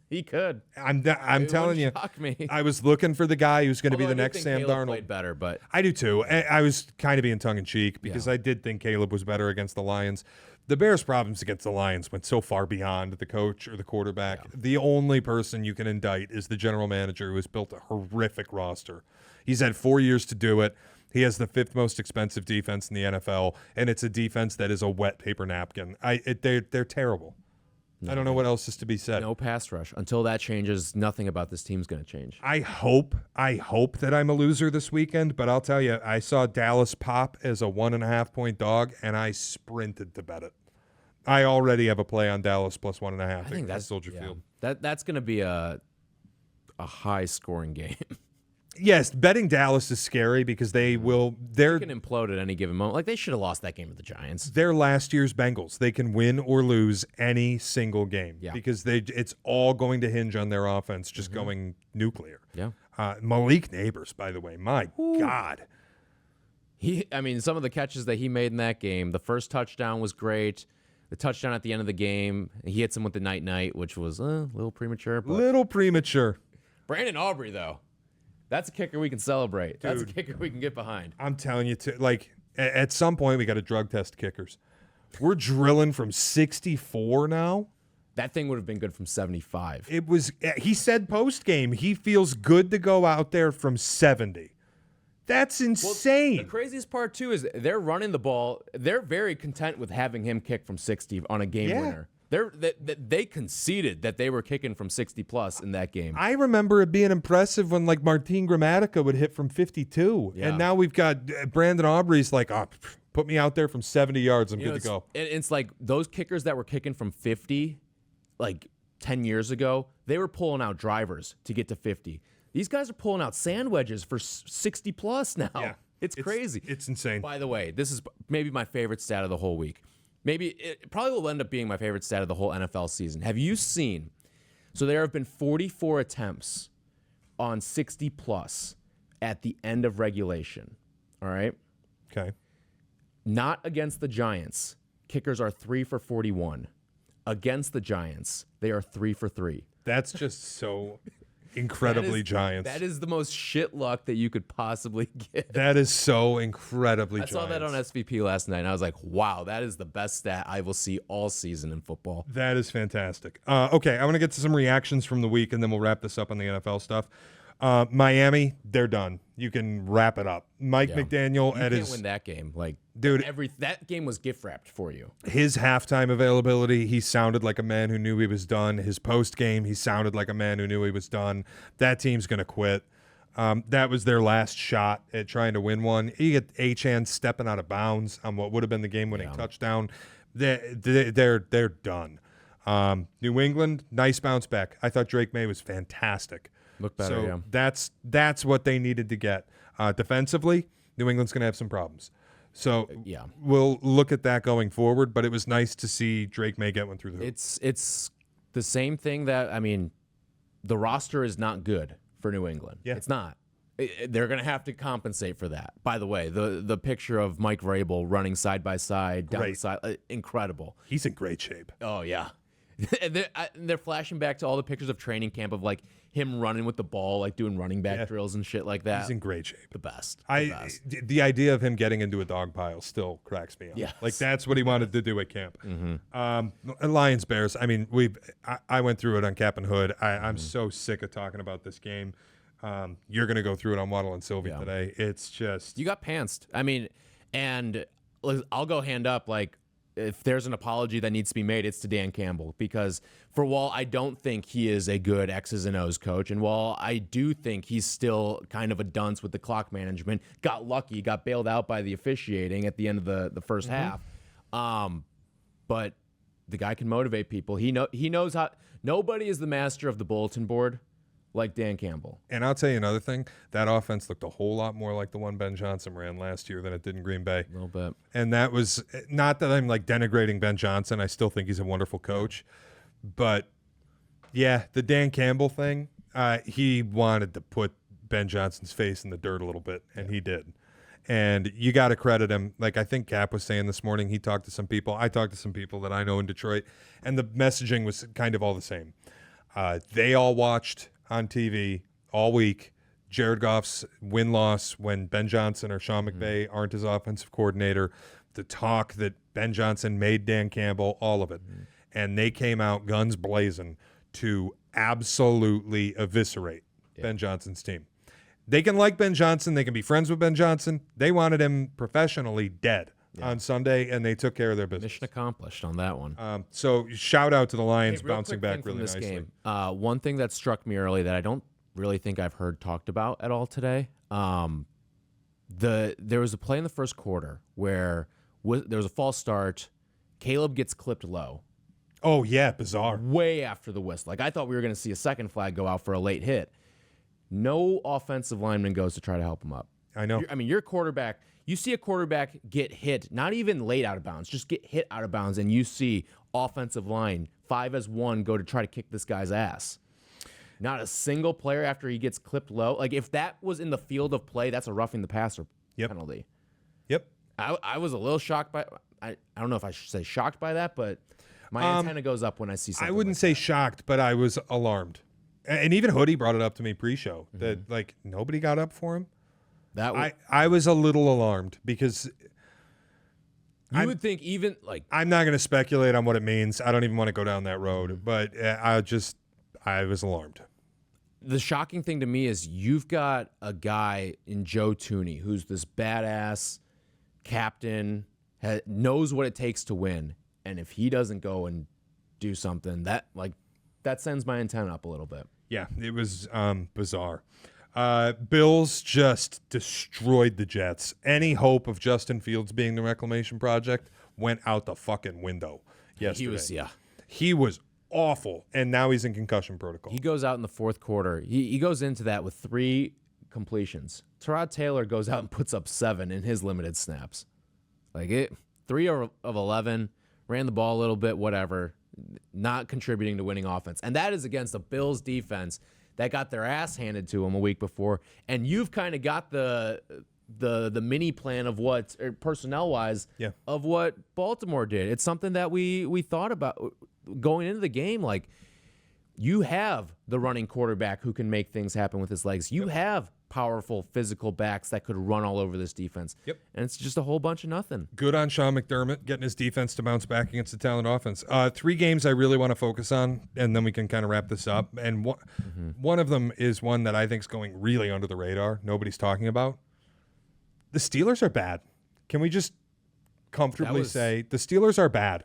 He could. I'm telling you. Shock me. I was looking for the guy who's going to be Although the I next did think Sam Caleb Darnold. played better, but I do too. I was kind of being tongue in cheek because I did think Caleb was better against the Lions. The Bears' problems against the Lions went so far beyond the coach or the quarterback. Yeah. The only person you can indict is the general manager, who has built a horrific roster. He's had 4 years to do it. He has the 5th most expensive defense in the NFL, and it's a defense that is a wet paper napkin. They're terrible. No, I don't know what else is to be said. No pass rush. Until that changes, nothing about this team's going to change. I hope that I'm a loser this weekend, but I'll tell you, I saw Dallas pop as a 1.5-point dog, and I sprinted to bet it. I already have a play on Dallas plus 1.5. I think that's Soldier Field. That's going to be a high-scoring game. Yes, betting Dallas is scary because they can implode at any given moment. Like, they should have lost that game to the Giants. They're last year's Bengals. They can win or lose any single game because it's all going to hinge on their offense just going nuclear. Yeah. Malik Neighbors, by the way, my God. Some of the catches that he made in that game, the first touchdown was great. The touchdown at the end of the game, he hits him with the night, which was a little premature. But Little premature. Brandon Aubrey, though, that's a kicker we can celebrate. Dude, that's a kicker we can get behind. I'm telling you, at some point, we got to drug test kickers. We're drilling from 64 now. That thing would have been good from 75. He said post-game, he feels good to go out there from 70. That's insane. The craziest part, too, is they're running the ball. They're very content with having him kick from 60 on a game winner. They conceded that they were kicking from 60-plus in that game. I remember it being impressive when, Martin Gramatica would hit from 52. Yeah. And now we've got Brandon Aubrey's put me out there from 70 yards. I'm good to go. It's like those kickers that were kicking from 50, 10 years ago, they were pulling out drivers to get to 50. These guys are pulling out sand wedges for 60-plus now. Yeah. It's crazy. It's insane. By the way, this is maybe my favorite stat of the whole week. Maybe it probably will end up being my favorite stat of the whole NFL season. Have you seen? So there have been 44 attempts on 60-plus at the end of regulation. All right? Okay. Not against the Giants. Kickers are 3 for 41. Against the Giants, they are 3 for 3. That's just so incredibly Giants. That is the most shit luck that you could possibly get. That is so incredibly Giants. I saw that on SVP last night, and I was like, wow, that is the best stat I will see all season in football. That is fantastic. Okay, I want to get to some reactions from the week, and then we'll wrap this up on the NFL stuff. Miami, they're done. You can wrap it up. Mike McDaniel you can't win that game. Dude, that game was gift wrapped for you. His halftime availability, he sounded like a man who knew he was done. His post game, he sounded like a man who knew he was done. That team's going to quit. That was their last shot at trying to win one. You get Achane stepping out of bounds on what would have been the game-winning touchdown. They're done. New England, nice bounce back. I thought Drake May was fantastic. Look better, That's what they needed to get. Defensively, New England's going to have some problems. So we'll look at that going forward, but it was nice to see Drake May get one through the hoop. It's the same thing that, the roster is not good for New England. Yeah. It's not. They're going to have to compensate for that. By the way, the picture of Mike Vrabel running side by side, down the side, incredible. He's in great shape. Oh, yeah. They're flashing back to all the pictures of training camp of him running with the ball, doing running back drills and shit like that. He's in great shape. The best. The idea of him getting into a dog pile still cracks me up. Yes. That's what he wanted to do at camp. Mm-hmm. Lions Bears. I went through it on Cap and Hood. I'm so sick of talking about this game. You're going to go through it on Waddle and Sylvie today. It's just you got pantsed. And I'll go hand up if there's an apology that needs to be made, it's to Dan Campbell. Because while I don't think he is a good X's and O's coach, and while I do think he's still kind of a dunce with the clock management, got lucky, got bailed out by the officiating at the end of the first half. But the guy can motivate people. He knows how. Nobody is the master of the bulletin board like Dan Campbell. And I'll tell you another thing. That offense looked a whole lot more like the one Ben Johnson ran last year than it did in Green Bay. A little bit. And that was not that I'm denigrating Ben Johnson. I still think he's a wonderful coach. But, the Dan Campbell thing, he wanted to put Ben Johnson's face in the dirt a little bit, and he did. And you got to credit him. I think Cap was saying this morning, he talked to some people. I talked to some people that I know in Detroit, and the messaging was kind of all the same. They all watched on TV all week Jared Goff's win-loss when Ben Johnson or Sean McVay aren't his offensive coordinator, the talk that Ben Johnson made Dan Campbell, all of it. And they came out guns blazing to absolutely eviscerate Ben Johnson's team. They can like Ben Johnson. They can be friends with Ben Johnson. They wanted him professionally dead on Sunday, and they took care of their business. Mission accomplished on that one. So shout out to the Lions real bouncing quick back thing from really this nicely. Game. One thing that struck me early that I don't really think I've heard talked about at all today. There was a play in the first quarter where there was a false start. Caleb gets clipped low. Oh, yeah, bizarre. Way after the whistle. I thought we were going to see a second flag go out for a late hit. No offensive lineman goes to try to help him up. I know. Your quarterback, you see a quarterback get hit, not even late out of bounds, just get hit out of bounds, and you see offensive line 5 as 1 go to try to kick this guy's ass. Not a single player after he gets clipped low. Like, if that was in the field of play, that's a roughing the passer penalty. Yep. I was a little shocked by. I don't know if I should say shocked by that, but my antenna goes up when I see something. I wouldn't say shocked, but I was alarmed. And even Hoodie brought it up to me pre-show that like nobody got up for him. I was a little alarmed because you would think even like I'm not going to speculate on what it means. I don't even want to go down that road, but I was alarmed. The shocking thing to me is you've got a guy in Joe Tooney who's this badass captain, knows what it takes to win, and if he doesn't go and do something, that sends my antenna up a little bit. Yeah, it was bizarre. Bills just destroyed the Jets. Any hope of Justin Fields being the reclamation project went out the fucking window yesterday. He was awful, and now he's in concussion protocol. He goes out in the fourth quarter. He goes into that with 3 completions. Tyrod Taylor goes out and puts up 7 in his limited snaps. 3 of 11, ran the ball a little bit, whatever, not contributing to winning offense. And that is against the Bills defense that got their ass handed to them a week before. And you've kind of got the mini plan of what, personnel-wise, of what Baltimore did. It's something that we thought about going into the game. Like, you have the running quarterback who can make things happen with his legs. You have powerful physical backs that could run all over this defense. Yep. And it's just a whole bunch of nothing. Good on Sean McDermott getting his defense to bounce back against the talent offense. 3 games I really want to focus on, and then we can kind of wrap this up. And one of them is one that I think is going really under the radar. Nobody's talking about. The Steelers are bad. Can we just comfortably say the Steelers are bad?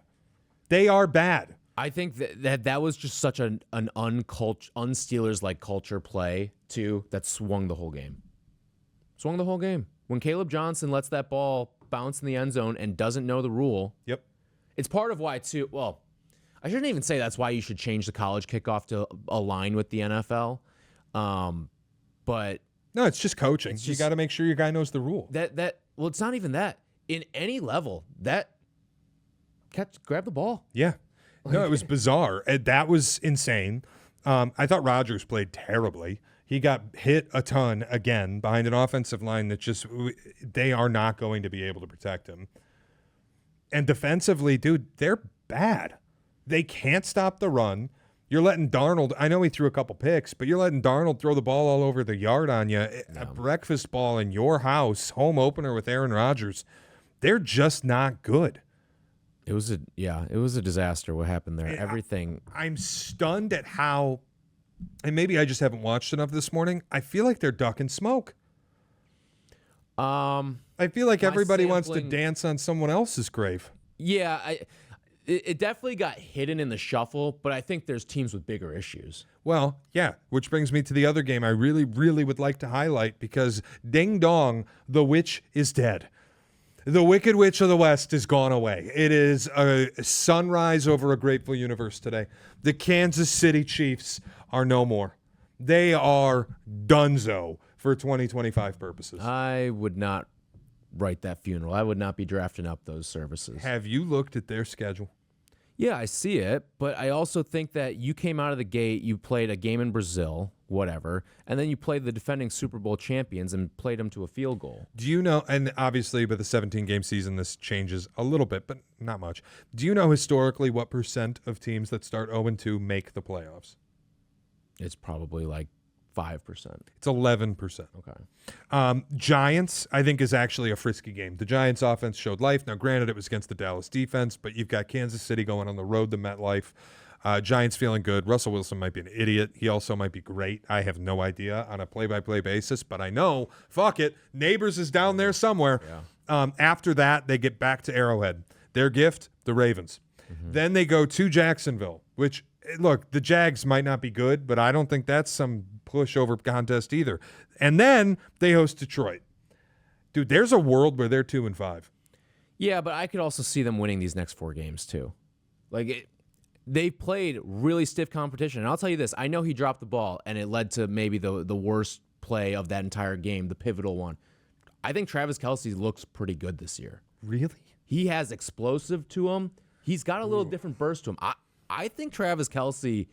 They are bad. I think that was just such an un-Steelers-like culture play, too, that swung the whole game. When Caleb Johnson lets that ball bounce in the end zone and doesn't know the rule, it's part of why, too, well, I shouldn't even say that's why you should change the college kickoff to align with the NFL, but... No, it's just coaching. You got to make sure your guy knows the rule. Well, it's not even that. In any level, grab the ball. Yeah. No, it was bizarre. That was insane. I thought Rodgers played terribly. He got hit a ton again behind an offensive line that they are not going to be able to protect him. And defensively, dude, they're bad. They can't stop the run. You're letting Darnold, I know he threw a couple picks, but you're letting Darnold throw the ball all over the yard on you. A breakfast ball in your house, home opener with Aaron Rodgers. They're just not good. It was a disaster what happened there. Everything. I'm stunned at how, and maybe I just haven't watched enough this morning, I feel like they're ducking smoke. I feel like everybody wants to dance on someone else's grave. Yeah, it definitely got hidden in the shuffle, but I think there's teams with bigger issues. Well, yeah, which brings me to the other game I really, really would like to highlight because ding dong, the witch is dead. The Wicked Witch of the West is gone away. It is a sunrise over a grateful universe today. The Kansas City Chiefs are no more. They are donezo for 2025 purposes. I would not write that funeral. I would not be drafting up those services. Have you looked at their schedule? Yeah, I see it, but I also think that you came out of the gate, you played a game in Brazil, whatever, and then you played the defending Super Bowl champions and played them to a field goal. Do you know, and obviously with a 17-game season, this changes a little bit, but not much. Do you know historically what percent of teams that start 0-2 make the playoffs? It's probably like 5%. It's 11%. Okay. Giants, I think, is actually a frisky game. The Giants offense showed life. Now, granted, it was against the Dallas defense, but you've got Kansas City going on the road to MetLife. Giants feeling good. Russell Wilson might be an idiot. He also might be great. I have no idea on a play-by-play basis, but I know, fuck it, Neighbors is down there somewhere. Yeah. After that, they get back to Arrowhead. Their gift, the Ravens. Mm-hmm. Then they go to Jacksonville, which, look, the Jags might not be good, but I don't think that's some pushover contest either. And then they host Detroit. Dude, there's a world where they're 2-5. Yeah, but I could also see them winning these next 4 games too. They played really stiff competition. And I'll tell you this, I know he dropped the ball and it led to maybe the worst play of that entire game, the pivotal one. I think Travis Kelce looks pretty good this year. Really? He has explosive to him. He's got a little different burst to him. I think Travis Kelce,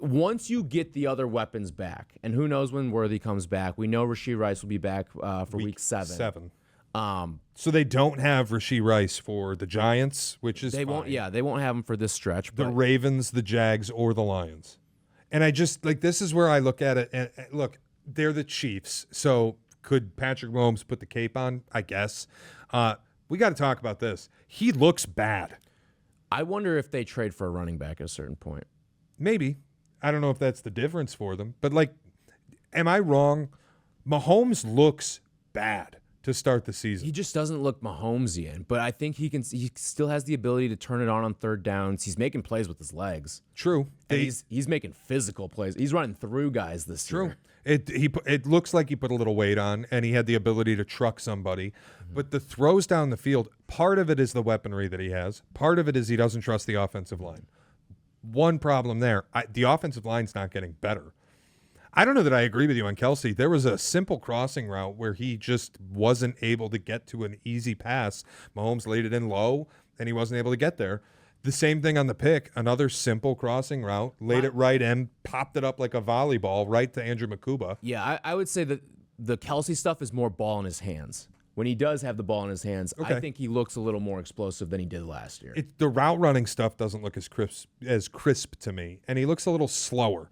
once you get the other weapons back, and who knows when Worthy comes back. We know Rashee Rice will be back for week 7. So they don't have Rashee Rice for the Giants, which is they fine. won't. Yeah, they won't have him for this stretch. The But Ravens, the Jags, or the Lions. And I just this is where I look at it. And look, they're the Chiefs. So could Patrick Mahomes put the cape on? I guess. We got to talk about this. He looks bad. I wonder if they trade for a running back at a certain point. Maybe. I don't know if that's the difference for them. But, am I wrong? Mahomes looks bad to start the season. He just doesn't look Mahomesian, but I think he still has the ability to turn it on third downs. He's making plays with his legs. True. And he's making physical plays. He's running through guys this year. It looks like he put a little weight on, and he had the ability to truck somebody. But the throws down the field, part of it is the weaponry that he has. Part of it is he doesn't trust the offensive line. One problem there, the offensive line's not getting better. I don't know that I agree with you on Kelsey. There was a simple crossing route where he just wasn't able to get to an easy pass. Mahomes laid it in low, and he wasn't able to get there. The same thing on the pick, another simple crossing route, laid it right in, popped it up like a volleyball right to Andrew Makuba. Yeah, I would say that the Kelsey stuff is more ball in his hands. When he does have the ball in his hands, Okay. I think he looks a little more explosive than he did last year. The route running stuff doesn't look as crisp to me, and he looks a little slower.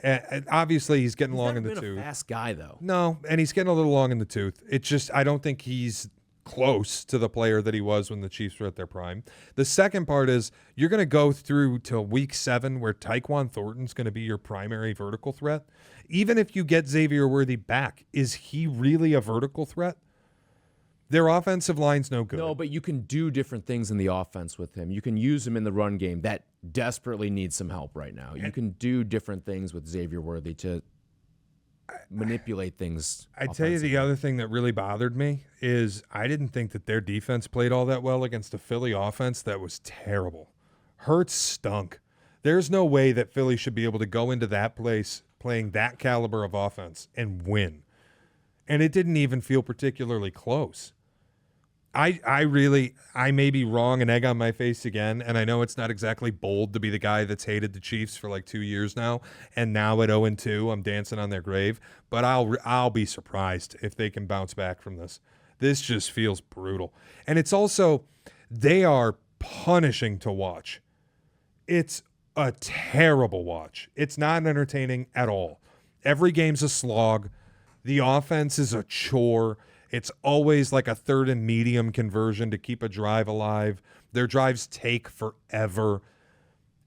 And obviously, he's getting long in the He's never tooth. been a fast guy, though. No, and he's getting a little long in the tooth. It's just I don't think he's close to the player that he was when the Chiefs were at their prime. The second part is you're going to go through till week 7 where Tyquan Thornton's going to be your primary vertical threat. Even if you get Xavier Worthy back, is he really a vertical threat? Their offensive line's no good. No, but you can do different things in the offense with him. You can use him in the run game that desperately needs some help right now. You can do different things with Xavier Worthy to manipulate things. I tell you, the other thing that really bothered me is I didn't think that their defense played all that well against a Philly offense that was terrible. Hurts stunk. There's no way that Philly should be able to go into that place playing that caliber of offense and win. And it didn't even feel particularly close. I may be wrong, an egg on my face again, and I know it's not exactly bold to be the guy that's hated the Chiefs for 2 years now, and now at 0-2, I'm dancing on their grave, but I'll be surprised if they can bounce back from this. This just feels brutal. And it's also, they are punishing to watch. It's a terrible watch. It's not entertaining at all. Every game's a slog. The offense is a chore. It's always like a third and medium conversion to keep a drive alive. Their drives take forever.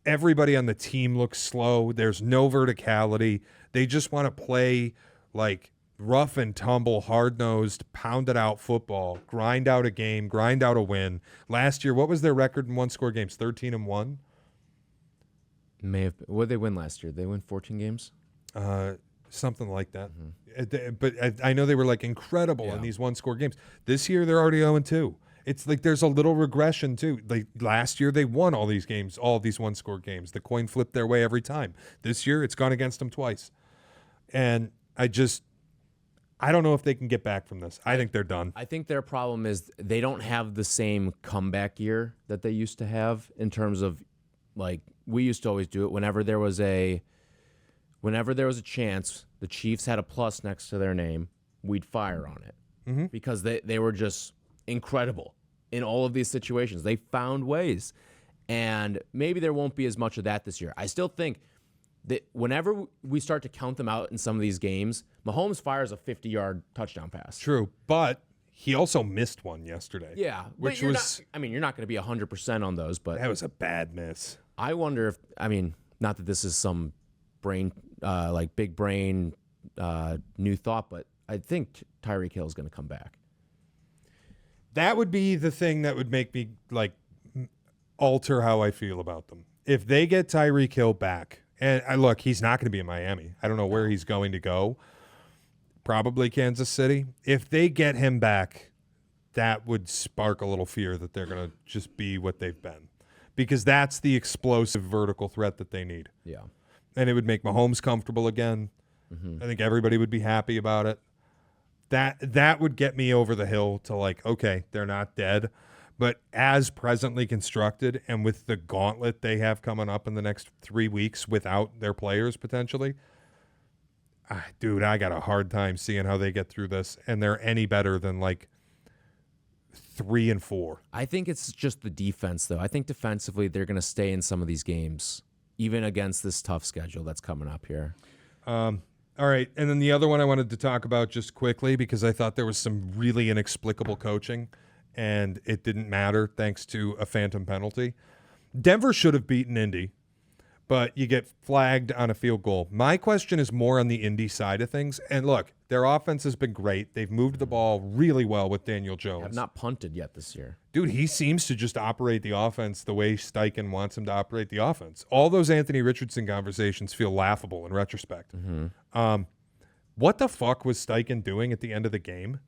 Everybody on the team looks slow. There's no verticality. They just want to play rough and tumble, hard-nosed, pounded out football, grind out a game, grind out a win. Last year, what was their record in one-score games? 13-1? May have. What did they win last year? They win 14 games? Something like that. But I know they were incredible in these one-score games. This year they're already 0-2. It's there's a little regression too. Last year they won all these games, all of these one-score games. The coin flipped their way every time. This year it's gone against them twice. And I don't know if they can get back from this. I think they're done. I think their problem is they don't have the same comeback year that they used to have in terms of we used to always do it whenever there was a chance, the Chiefs had a plus next to their name, we'd fire on it because they were just incredible in all of these situations. They found ways, and maybe there won't be as much of that this year. I still think that whenever we start to count them out in some of these games, Mahomes fires a 50-yard touchdown pass. True, but he also missed one yesterday. Yeah, which you're was you're not going to be 100% on those, but that was a bad miss. I wonder if not that this is some big brain new thought, but I think Tyreek Hill is going to come back. That would be the thing that would make me alter how I feel about them. If they get Tyreek Hill back, and look, he's not going to be in Miami. I don't know where he's going to go. Probably Kansas City. If they get him back, that would spark a little fear that they're going to just be what they've been, because that's the explosive vertical threat that they need. Yeah. And it would make Mahomes comfortable again. I think everybody would be happy about it. That would get me over the hill to okay, they're not dead. But as presently constructed and with the gauntlet they have coming up in the next 3 weeks without their players potentially, dude, I got a hard time seeing how they get through this, and they're any better than like 3-4. I think it's just the defense, though. I think defensively they're going to stay in some of these games, even against this tough schedule that's coming up here. All right, and then the other one I wanted to talk about just quickly because I thought there was some really inexplicable coaching, and it didn't matter thanks to a phantom penalty. Denver should have beaten Indy, but you get flagged on a field goal. My question is more on the Indy side of things. And look, their offense has been great. They've moved the ball really well with Daniel Jones. Have not punted yet this year. Dude, he seems to just operate the offense the way Steichen wants him to operate the offense. All those Anthony Richardson conversations feel laughable in retrospect. What the fuck was Steichen doing at the end of the game?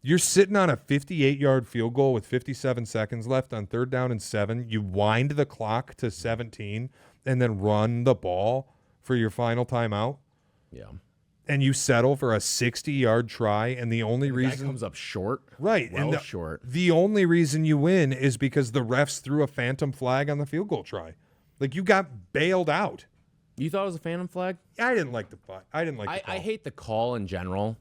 You're sitting on a 58-yard field goal with 57 seconds left on 3rd down and 7. You wind the clock to 17 and then run the ball for your final timeout. Yeah. And you settle for a 60-yard try, and the only reason Guy comes up short. right, Well and short. the only reason you win is because the refs threw a phantom flag on the field goal try. Like, you got bailed out. You thought it was a phantom flag? I didn't like the flag. I didn't like the call. I hate the call in general.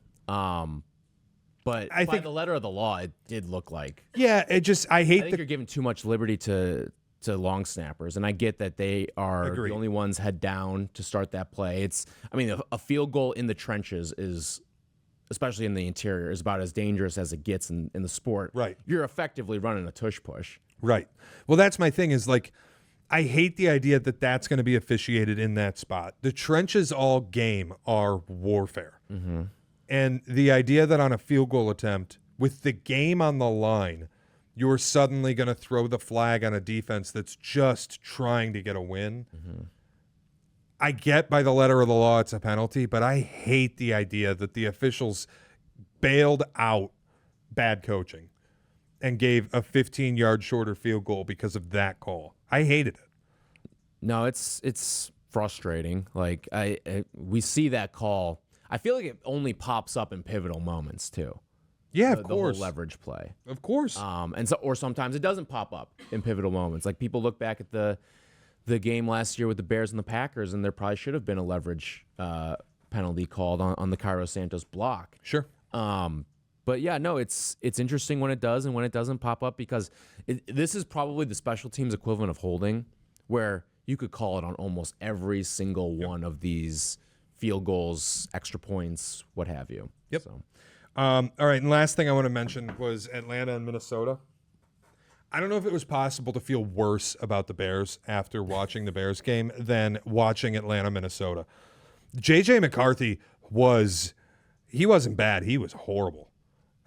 But I by think the letter of the law, it did look like. Yeah, it just I I hate think the you're giving too much liberty to long snappers, and I get that they are Agreed. the only ones head down to start that play. I mean, a field goal in the trenches is, especially in the interior, is about as dangerous as it gets in the sport. Right. You're effectively running a tush push. Right. Well, that's my thing is like I hate the idea that that's going to be officiated in that spot. The trenches all game are warfare. Mm-hmm. And the idea that on a field goal attempt, with the game on the line, you're suddenly going to throw the flag on a defense that's just trying to get a win. Mm-hmm. I get by the letter of the law it's a penalty, but I hate the idea that the officials bailed out bad coaching and gave a 15-yard shorter field goal because of that call. I hated it. No, it's frustrating. Like we see that call. I feel like it only pops up in pivotal moments too. Yeah, The of whole course. leverage play. Of course. Or sometimes it doesn't pop up in pivotal moments. Like people look back at the game last year with the Bears and the Packers, and there probably should have been a leverage penalty called on the Cairo Santos block. Sure. But yeah, no, it's interesting when it does and when it doesn't pop up because this is probably the special teams equivalent of holding, where you could call it on almost every single one of these field goals, extra points, what have you. Yep. So. All right, and last thing I want to mention was Atlanta and Minnesota. I don't know if it was possible to feel worse about the Bears after watching the Bears game than watching Atlanta, Minnesota. J.J. McCarthy wasn't bad. He was horrible.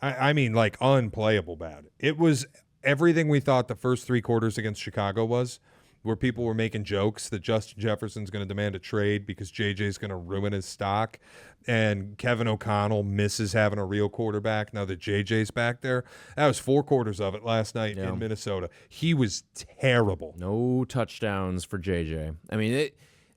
I mean, like, unplayable bad. It was everything we thought the first 3 quarters against Chicago was, where people were making jokes that Justin Jefferson's going to demand a trade because JJ's going to ruin his stock, and Kevin O'Connell misses having a real quarterback now that JJ's back there. That was 4 quarters of it last night in Minnesota. He was terrible. No touchdowns for JJ. I mean,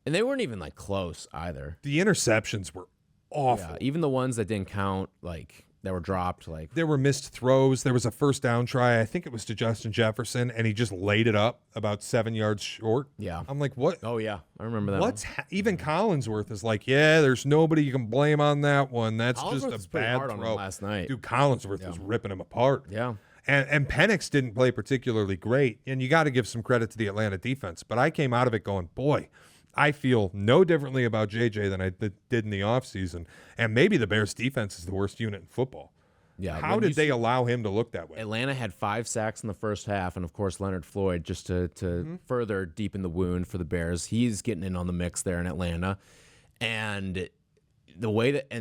they weren't even like close either. The interceptions were awful. Yeah, even the ones that didn't count, like that were dropped, like There were missed throws. There was a first down try. I think it was to Justin Jefferson, and he just laid it up about 7 yards short. Yeah. I'm like, what? oh yeah, I remember that. What's even Collinsworth is like, yeah, there's nobody you can blame on that one. That's Collinsworth just was a pretty bad hard on throw. him last night. Dude, Collinsworth was ripping him apart. Yeah. And Penix didn't play particularly great, and you got to give some credit to the Atlanta defense. But I came out of it going, boy, I feel no differently about JJ than I did in the offseason. And maybe the Bears defense is the worst unit in football. Yeah. How did they allow him to look that way? Atlanta had 5 sacks in the first half, and of course Leonard Floyd, just to further deepen the wound for the Bears. He's getting in on the mix there in Atlanta, and the way that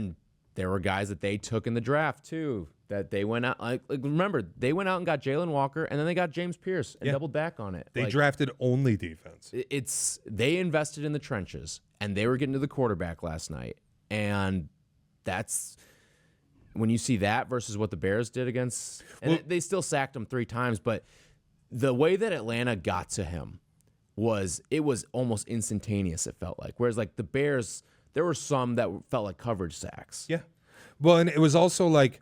there were guys that they took in the draft too that they went out like remember they went out and got Jalen Walker, and then they got James Pierce and doubled back on it. They drafted only defense. They invested in the trenches, and they were getting to the quarterback last night, and that's. When you see that versus what the Bears did against, and they still sacked him 3 times, but the way that Atlanta got to him was almost instantaneous. It felt like, whereas like the Bears, there were some that felt like coverage sacks. Yeah. Well, and it was also like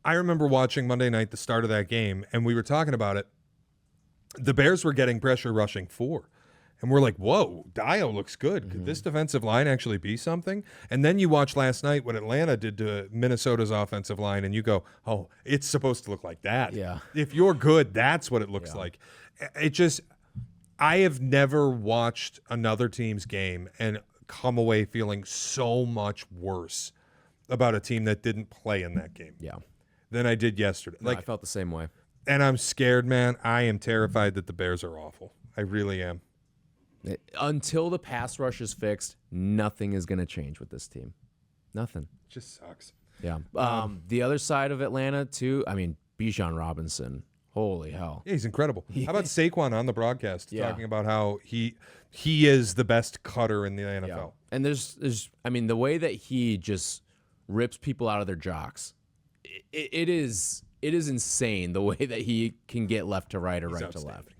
I remember watching Monday night, the start of that game, and we were talking about it. The Bears were getting pressure rushing 4. And we're like, whoa, Dio looks good. Could this defensive line actually be something? And then you watch last night what Atlanta did to Minnesota's offensive line, and you go, oh, it's supposed to look like that. Yeah. If you're good, that's what it looks like. It just, I have never watched another team's game and come away feeling so much worse about a team that didn't play in that game than I did yesterday. No, I felt the same way. And I'm scared, man. I am terrified that the Bears are awful. I really am. Until the pass rush is fixed, nothing is going to change with this team. Nothing. It just sucks. Yeah. The other side of Atlanta, too, I mean, Bijan Robinson. Holy hell. Yeah, he's incredible. How about Saquon on the broadcast talking about how he is the best cutter in the NFL? Yeah. And there's I mean, the way that he just rips people out of their jocks, it is insane the way that he can get left to right or right to left.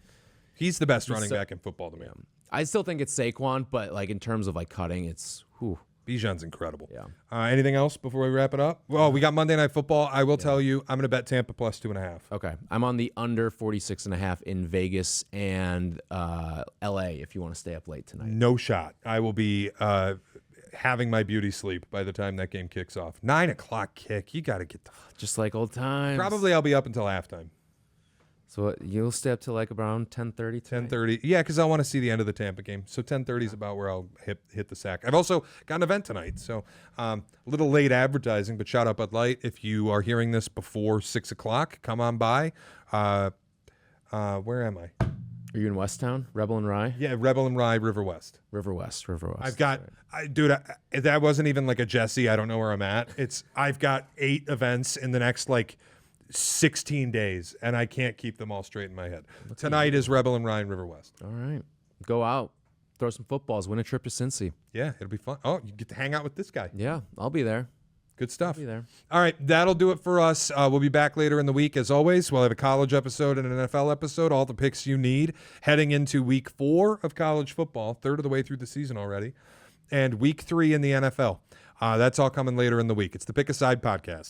He's the best running back in football to me. I still think it's Saquon, but like in terms of like cutting, it's Bijan's incredible. Yeah. Anything else before we wrap it up? Well, we got Monday Night Football. I will tell you, I'm going to bet Tampa plus 2.5. Okay. I'm on the under 46.5 in Vegas and LA if you want to stay up late tonight. No shot. I will be having my beauty sleep by the time that game kicks off. 9 o'clock kick. You got to get the... Just like old times. Probably I'll be up until halftime. So you'll stay up till like around 10:30 tonight? 10:30. Yeah, because I want to see the end of the Tampa game. So 10:30 is about where I'll hit the sack. I've also got an event tonight, so a little late advertising, but shout out Bud Light. If you are hearing this before 6 o'clock, come on by. Where am I? Are you in Westtown? Rebel and Rye? Yeah, Rebel and Rye, River West. River West. I've got, that wasn't even like a Jesse. I don't know where I'm at. I've got 8 events in the next 16 days, and I can't keep them all straight in my head. Tonight is Rebel and Ryan River West. All right. Go out. Throw some footballs. Win a trip to Cincy. Yeah, it'll be fun. Oh, you get to hang out with this guy. Yeah, I'll be there. Good stuff. I'll be there. All right, that'll do it for us. We'll be back later in the week, as always. We'll have a college episode and an NFL episode, all the picks you need, heading into week 4 of college football, third of the way through the season already, and week 3 in the NFL. That's all coming later in the week. It's the Pick a Side podcast.